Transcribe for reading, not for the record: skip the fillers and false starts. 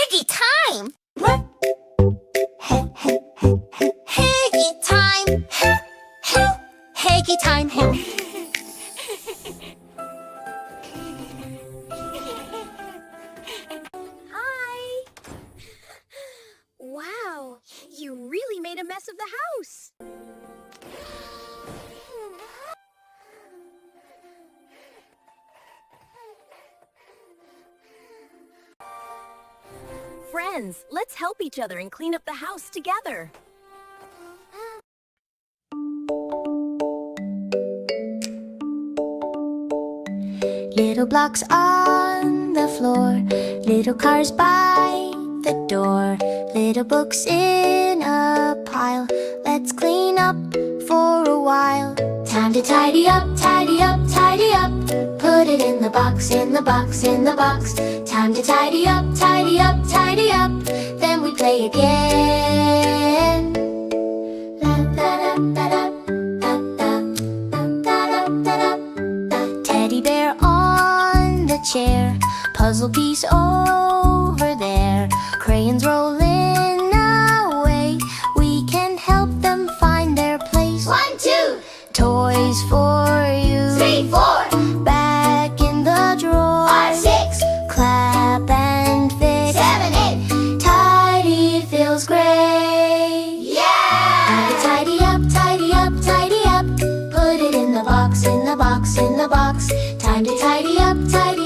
Heggy time! Heggy time! Heggy time! Hi! Wow, you really made a mess of the house. Friends, let's help each other and clean up the house together. Little blocks on the floor, little cars by the door, little books in a pile. Let's clean up for a while. Time to tidy up, tidy up, tidy up. Put it in the box, in the box, in the box. Time to tidy up, tidy up, tidy up. Then we play again. Teddy bear on the chair, puzzle piece over there, crayons rolling away. We can help them find their place. 1, 2, Toys for you. 3, 4, Back in the drawer. 6, Clap and fix. 7, 8. Tidy feels great. Yeah! Tidy up, tidy up, tidy up. Put it in the box, in the box, in the box. Time to tidy up, tidy